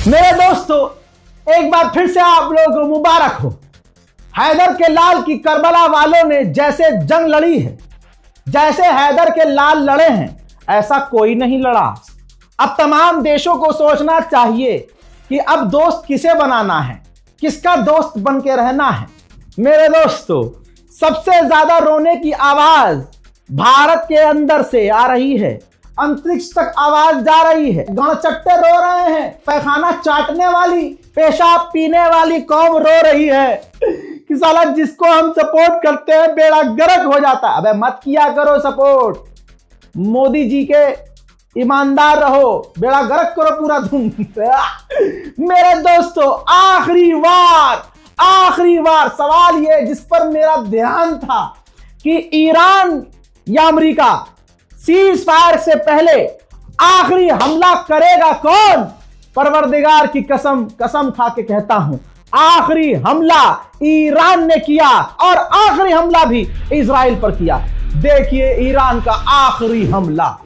मेरे दोस्तों, एक बार फिर से आप लोगों को मुबारक हो। हैदर के लाल की करबला वालों ने जैसे जंग लड़ी है, जैसे हैदर के लाल लड़े हैं, ऐसा कोई नहीं लड़ा। अब तमाम देशों को सोचना चाहिए कि अब दोस्त किसे बनाना है, किसका दोस्त बन के रहना है। मेरे दोस्तों, सबसे ज्यादा रोने की आवाज भारत के अंदर से आ रही है, अंतरिक्ष तक आवाज जा रही है। गणचट्टे रो रहे हैं, पैखाना चाटने वाली, पेशाब पीने वाली कौम रो रही है कि साला जिसको हम सपोर्ट करते हैं बेड़ा गर्क हो जाता है। अबे मत किया करो सपोर्ट, मोदी जी के ईमानदार रहो, बेड़ा गर्क करो पूरा तुम। मेरे दोस्तों, आखिरी बार सवाल ये जिस पर मेरा ध्यान था कि ईरान या अमेरिका सीज फायर से पहले आखिरी हमला करेगा कौन। परवरदिगार की कसम खा के कहता हूं, आखिरी हमला ईरान ने किया और आखिरी हमला भी इजराइल पर किया। देखिए ईरान का आखिरी हमला।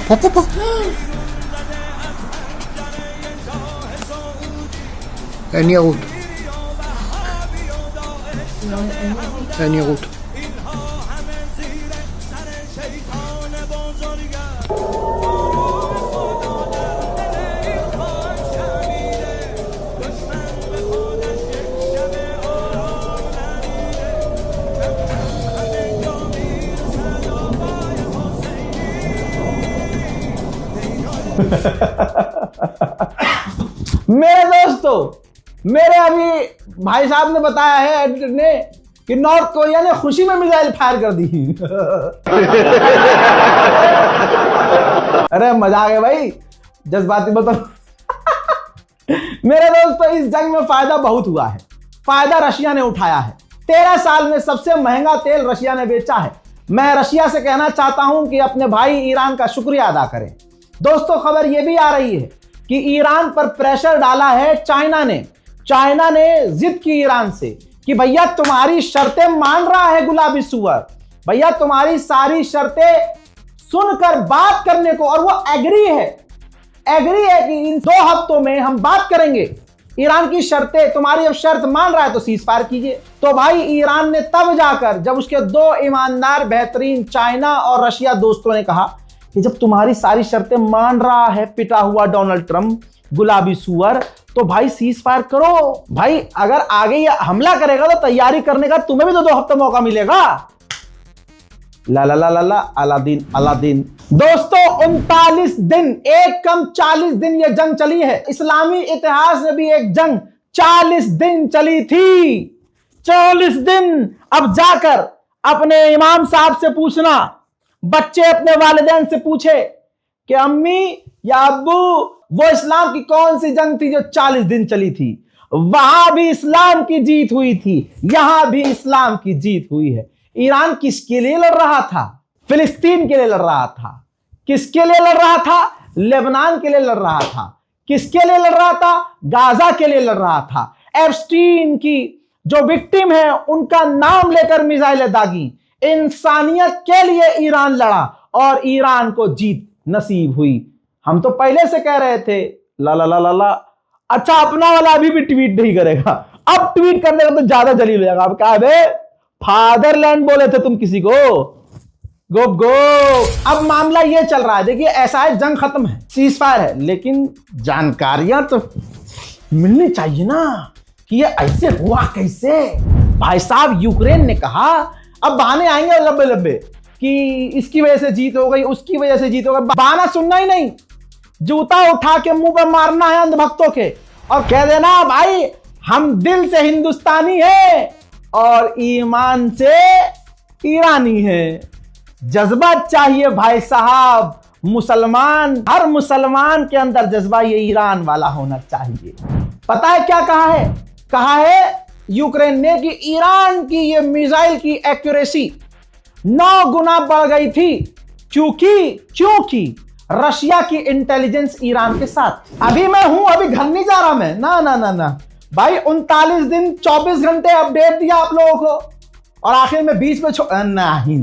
Papa. En Yagut. En Yagut. मेरे दोस्तों, मेरे अभी भाई साहब ने बताया है एडिटर ने कि नॉर्थ कोरिया ने खुशी में मिसाइल फायर कर दी। अरे मजा आ गया भाई, जज्बाती बताओ। मेरे दोस्तों, इस जंग में फायदा बहुत हुआ है। फायदा रशिया ने उठाया है। 13 साल में सबसे महंगा तेल रशिया ने बेचा है। मैं रशिया से कहना चाहता हूं कि अपने भाई ईरान का शुक्रिया अदा करें। दोस्तों, खबर यह भी आ रही है कि ईरान पर प्रेशर डाला है चाइना ने जिद की ईरान से कि भैया तुम्हारी शर्तें मान रहा है गुलाबी सुअर, भैया तुम्हारी सारी शर्तें सुनकर बात करने को, और वो एग्री है कि इन 2 हफ्तों में हम बात करेंगे। ईरान की शर्तें, तुम्हारी अब शर्त मान रहा है तो सीज फायर कीजिए। तो भाई ईरान ने तब जाकर, जब उसके 2 ईमानदार बेहतरीन चाइना और रशिया दोस्तों ने कहा कि जब तुम्हारी सारी शर्तें मान रहा है पिटा हुआ डोनाल्ड ट्रंप गुलाबी सुअर, तो भाई सीज फायर करो। भाई अगर आगे ये हमला करेगा तो तैयारी करने का तुम्हें भी तो 2 हफ्ते मौका मिलेगा। ला ला ला ला ला अलादीन। दोस्तों, 39 दिन, एक कम 40 दिन ये जंग चली है। इस्लामी इतिहास में भी एक जंग 40 दिन चली थी। 40 दिन। अब जाकर अपने इमाम साहब से पूछना, बच्चे अपने वालिदैन से पूछे कि अम्मी या अब्बू, वो इस्लाम की कौन सी जंग थी जो 40 दिन चली थी। वहां भी इस्लाम की जीत हुई थी, यहां भी इस्लाम की जीत हुई है। ईरान किसके लिए लड़ रहा था? फिलिस्तीन के लिए लड़ रहा था। किसके लिए लड़ रहा था? लेबनान के लिए लड़ रहा था। किसके लिए लड़ रहा था? गाजा के लिए लड़ रहा था। एप्स्टीन की जो विक्टिम है उनका नाम लेकर मिसाइलें दागी। इंसानियत के लिए ईरान लड़ा और ईरान को जीत नसीब हुई। हम तो पहले से कह रहे थे ला ला ला ला ला। अच्छा, अपना वाला अभी भी ट्वीट नहीं करेगा, अब ट्वीट करने का तो ज्यादा जलील हो जाएगा। अब क्या है, फादरलैंड बोले थे तुम किसी को, गो। अब मामला ये चल रहा है, देखिए ऐसा है, जंग खत्म है, सीज फायर है, लेकिन जानकारियां तो मिलनी चाहिए ना कि ये ऐसे हुआ कैसे। भाई साहब, यूक्रेन ने कहा, अब बहाने आएंगे लंबे कि इसकी वजह से जीत हो गई, उसकी वजह से जीत हो गई। बहाना सुनना ही नहीं, जूता उठा के मुंह पर मारना है अंधभक्तों के और कह देना भाई हम दिल से हिंदुस्तानी हैं और ईमान से ईरानी हैं। जज्बा चाहिए भाई साहब, मुसलमान, हर मुसलमान के अंदर जज्बा ये ईरान वाला होना चाहिए। पता है क्या कहा है? कहा है यूक्रेन ने कि ईरान की ये मिसाइल की एक्यूरेसी 9 गुना बढ़ गई थी क्योंकि रशिया की इंटेलिजेंस ईरान के साथ। अभी मैं हूं, अभी घर नहीं जा रहा मैं, ना ना ना ना भाई, 39 दिन 24 घंटे अपडेट दिया आप लोगों को और आखिर में बीच में नहीं,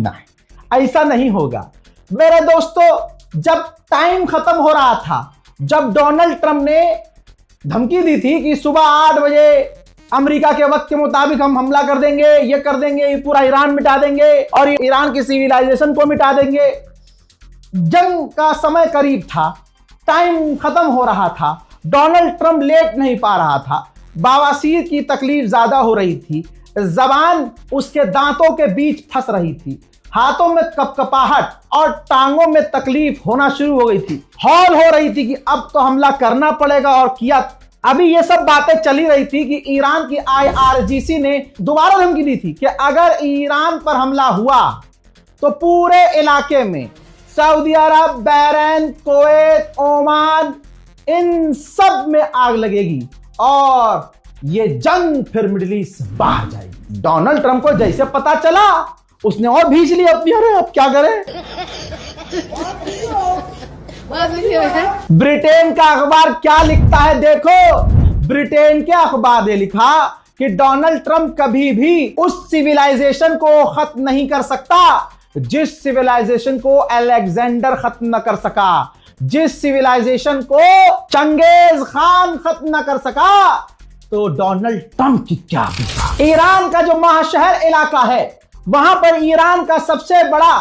ऐसा नहीं होगा मेरे दोस्तों। जब टाइम खत्म हो रहा था, जब डोनाल्ड ट्रंप ने धमकी दी थी कि सुबह 8 बजे अमेरिका के वक्त के मुताबिक हम हमला कर देंगे, ये कर देंगे, ये पूरा ईरान मिटा देंगे और ईरान की सिविलाइजेशन को मिटा देंगे। जंग का समय करीब था, टाइम खत्म हो रहा था, डोनाल्ड ट्रंप लेट नहीं पा रहा था, बवासीर की तकलीफ ज्यादा हो रही थी, जबान उसके दांतों के बीच फंस रही थी, हाथों में कपकपाहट और टांगों में तकलीफ होना शुरू हो गई थी, हॉल हो रही थी कि अब तो हमला करना पड़ेगा और किया। अभी ये सब बातें चली रही थी कि ईरान की IRGC ने दोबारा धमकी दी थी कि अगर ईरान पर हमला हुआ तो पूरे इलाके में सऊदी अरब, बहरीन, कुवैत, ओमान, इन सब में आग लगेगी और ये जंग फिर मिडिल ईस्ट से बाहर जाएगी। डोनाल्ड ट्रंप को जैसे पता चला उसने और भींच लिया अपनी, अरे अब क्या करें। ब्रिटेन का अखबार क्या लिखता है देखो। ब्रिटेन के अखबार ने लिखा कि डोनाल्ड ट्रंप कभी भी उस सिविलाइजेशन को खत्म नहीं कर सकता जिस सिविलाइजेशन को अलेक्जेंडर खत्म न कर सका, जिस सिविलाइजेशन को चंगेज खान खत्म न कर सका, तो डोनाल्ड ट्रंप की क्या बिता। ईरान का जो महाशहर इलाका है वहां पर ईरान का सबसे बड़ा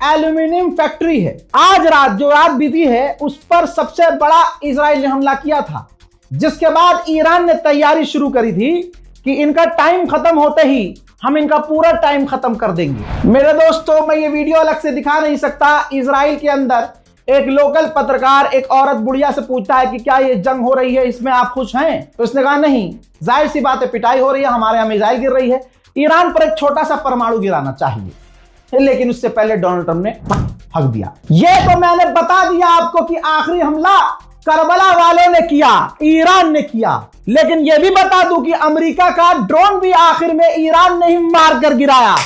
एल्यूमिनियम फैक्ट्री है। आज रात जो रात बीती है उस पर सबसे बड़ा इजराइल ने हमला किया था, जिसके बाद ईरान ने तैयारी शुरू करी थी कि इनका टाइम खत्म होते ही हम इनका पूरा टाइम खत्म कर देंगे। मेरे दोस्तों, मैं ये वीडियो अलग से दिखा नहीं सकता। इजराइल के अंदर एक लोकल पत्रकार एक औरत बुढ़िया से पूछता है कि क्या ये जंग हो रही है, इसमें आप खुश हैं? तो उसने कहा नहीं, जाहिर सी बात है पिटाई हो रही है, हमारे यहाँ मिसाइल गिर रही है, ईरान पर एक छोटा सा परमाणु गिराना चाहिए, लेकिन उससे पहले डोनाल्ड ट्रंप ने हक दिया। ये तो मैंने बता दिया आपको कि आखिरी हमला करबला वालों ने किया, ईरान ने किया, लेकिन यह भी बता दूं कि अमेरिका का ड्रोन भी आखिर में ईरान ने ही मार कर गिराया।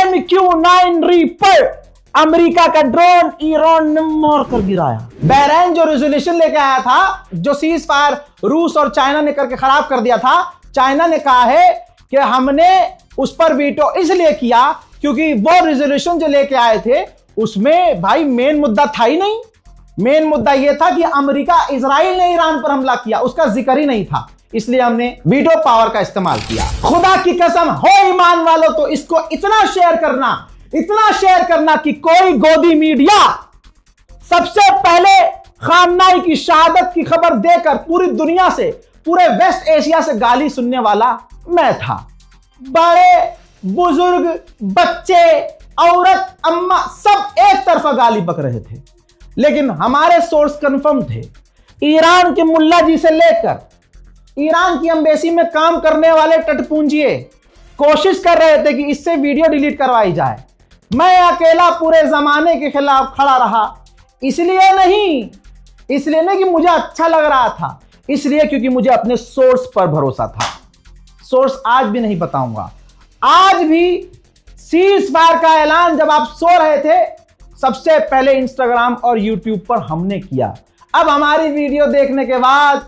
MQ-9 रीपर अमेरिका का ड्रोन ईरान ने मार कर गिराया। बहरीन जो रेजोल्यूशन लेके आया था, जो सीज फायर रूस और चाइना ने करके खराब कर दिया था, चाइना ने कहा है कि हमने उस पर वीटो इसलिए किया क्योंकि वो रेजोल्यूशन जो लेके आए थे उसमें भाई मेन मुद्दा था ही नहीं। मेन मुद्दा यह था कि अमेरिका, इजराइल ने ईरान पर हमला किया, उसका जिक्र ही नहीं था, इसलिए हमने वीटो पावर का इस्तेमाल किया। खुदा की कसम हो ईमान वालों, तो इसको इतना शेयर करना कि कोई गोदी मीडिया सबसे पहले खामनाई की शहादत की खबर देकर पूरी दुनिया से, पूरे वेस्ट एशिया से गाली सुनने वाला मैं था। बड़े बुजुर्ग, बच्चे, औरत, अम्मा सब एक तरफा गाली बक रहे थे, लेकिन हमारे सोर्स कंफर्म थे। ईरान के मुल्ला जी से लेकर ईरान की एम्बेसी में काम करने वाले टटपूंजिए कोशिश कर रहे थे कि इससे वीडियो डिलीट करवाई जाए। मैं अकेला पूरे जमाने के खिलाफ खड़ा रहा, इसलिए नहीं कि मुझे अच्छा लग रहा था, इसलिए क्योंकि मुझे अपने सोर्स पर भरोसा था। सोर्स आज भी नहीं बताऊंगा। आज भी सीज फायर का ऐलान जब आप सो रहे थे, सबसे पहले इंस्टाग्राम और यूट्यूब पर हमने किया। अब हमारी वीडियो देखने के बाद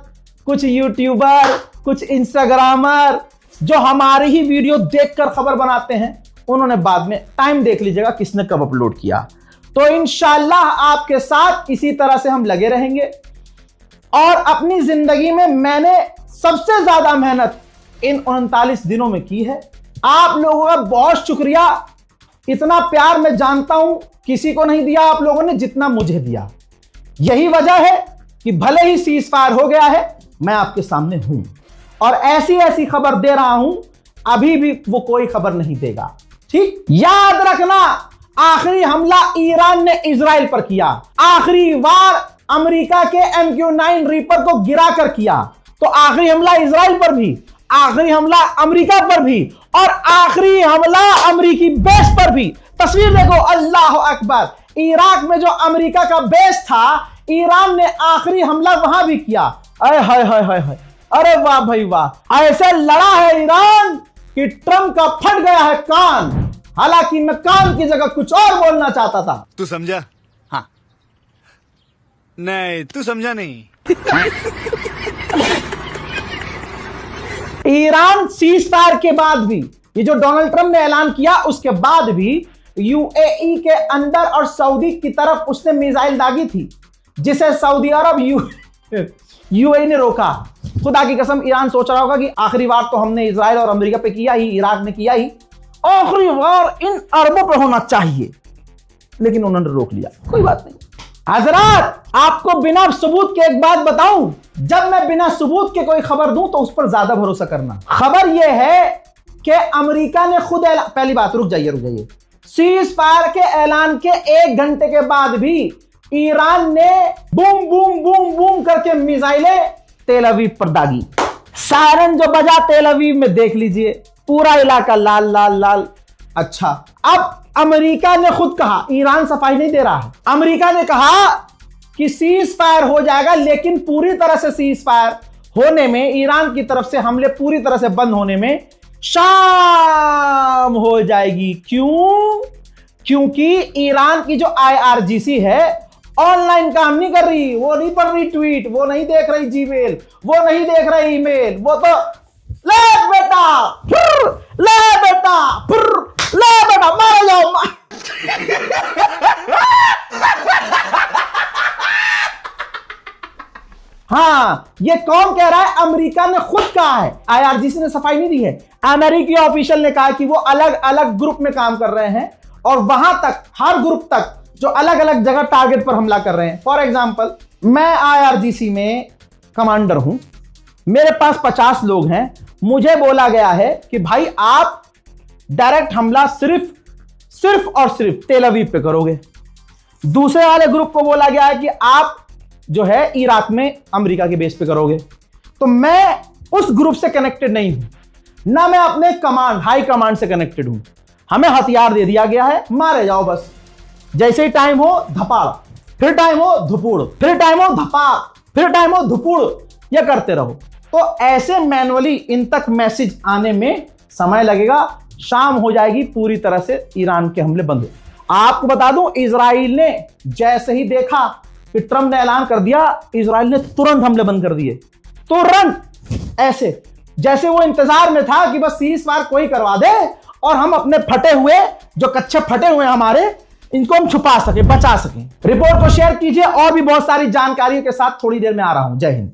कुछ यूट्यूबर, कुछ इंस्टाग्रामर जो हमारी ही वीडियो देखकर खबर बनाते हैं, उन्होंने बाद में टाइम देख लीजिएगा किसने कब अपलोड किया। तो इंशाल्लाह आपके साथ इसी तरह से हम लगे रहेंगे। और अपनी जिंदगी में मैंने सबसे ज्यादा मेहनत इन 39 दिनों में की है। आप लोगों का बहुत शुक्रिया। इतना प्यार मैं जानता हूं किसी को नहीं दिया आप लोगों ने जितना मुझे दिया। यही वजह है कि भले ही सीज फायर हो गया है, मैं आपके सामने हूं और ऐसी खबर दे रहा हूं, अभी भी वो कोई खबर नहीं देगा। ठीक, याद रखना, आखिरी हमला ईरान ने इजराइल पर किया, आखिरी वार अमेरिका के MQ-9 रीपर को गिरा कर किया, तो आखिरी हमला इजराइल पर भी, आखिरी हमला अमेरिका पर भी और आखिरी हमला अमेरिकी बेस पर भी तस्वीर देखो, अल्लाह अकबर। इराक में जो अमेरिका का बेस था, ईरान ने आखिरी हमला वहां भी किया। अरे हाय हाय हाय हाय, अरे वाह भाई वाह, ऐसे लड़ा है ईरान कि ट्रंप का फट गया है कान। हालांकि मैं कान की जगह कुछ और बोलना चाहता था। तू समझा? हाँ। नहीं, तू समझा नहीं। ईरान सीज फायर के बाद भी, ये जो डोनाल्ड ट्रंप ने ऐलान किया उसके बाद भी यूएई के अंदर और सऊदी की तरफ उसने मिसाइल दागी थी, जिसे सऊदी अरब यूएई ने रोका। खुदा की कसम, ईरान सोच रहा होगा कि आखिरी वार तो हमने इजराइल और अमेरिका पे किया ही, इराक में किया ही, आखिरी वार इन अरबों पे होना चाहिए, लेकिन उन्होंने रोक लिया। कोई बात नहीं। हजरात, आपको बिना सबूत के एक बात बताऊं, जब मैं बिना सबूत के कोई खबर दूं तो उस पर ज्यादा भरोसा करना। खबर यह है कि अमेरिका ने खुद पहली बात, रुक जाइए, सीज फायर के ऐलान के 1 घंटे के बाद भी ईरान ने बूम बूम बूम बूम करके मिसाइलें तेल अवीव पर दागी। सायरन जो बजा तेल अवीव में, देख लीजिए पूरा इलाका लाल लाल लाल। अच्छा, अब अमेरिका ने खुद कहा, ईरान सफाई नहीं दे रहा है, अमेरिका ने कहा कि सीज फायर हो जाएगा, लेकिन पूरी तरह से सीज फायर होने में, ईरान की तरफ से हमले पूरी तरह से बंद होने में शाम हो जाएगी। क्यों? क्योंकि ईरान की जो IRGC है ऑनलाइन काम नहीं कर रही, वो नहीं पढ़ रही ट्वीट, वो नहीं देख रही जीमेल, वो नहीं देख रही ईमेल, वो तो ले बेटा ले बेटा ले बेटा मार जाओ हाँ, ये कौन कह रहा है? अमेरिका ने खुद कहा है, IRGC ने सफाई नहीं दी है। अमेरिकी ऑफिशियल ने कहा कि वो अलग अलग ग्रुप में काम कर रहे हैं और वहां तक, हर ग्रुप तक जो अलग अलग जगह टारगेट पर हमला कर रहे हैं। फॉर एग्जाम्पल, मैं IRGC में कमांडर हूं, मेरे पास 50 लोग हैं, मुझे बोला गया है कि भाई आप डायरेक्ट हमला सिर्फ और सिर्फ तेल अवीव पे करोगे। दूसरे वाले ग्रुप को बोला गया है कि आप जो है इराक में अमेरिका के बेस पे करोगे। तो मैं उस ग्रुप से कनेक्टेड नहीं हूं, ना मैं अपने हाई कमांड से कनेक्टेड हूं। हमें हथियार दे दिया गया है, मारे जाओ बस। जैसे ही टाइम हो धपाड़, फिर टाइम हो धुपुड़, फिर टाइम हो धपाड़, फिर टाइम हो धुपुड़, ये करते रहो। तो ऐसे मैनुअली इन तक मैसेज आने में समय लगेगा, शाम हो जाएगी, पूरी तरह से ईरान के हमले बंद हो। आपको बता दूं, इजराइल ने जैसे ही देखा कि ट्रंप ने ऐलान कर दिया, इजराइल ने तुरंत हमले बंद कर दिए। तुरंत, ऐसे जैसे वो इंतजार में था कि बस सीज फायर कोई करवा दे और हम अपने फटे हुए, जो कच्चे फटे हुए हमारे, इनको हम छुपा सके, बचा सकें। रिपोर्ट को शेयर कीजिए, और भी बहुत सारी जानकारियों के साथ थोड़ी देर में आ रहा हूं। जय हिंद।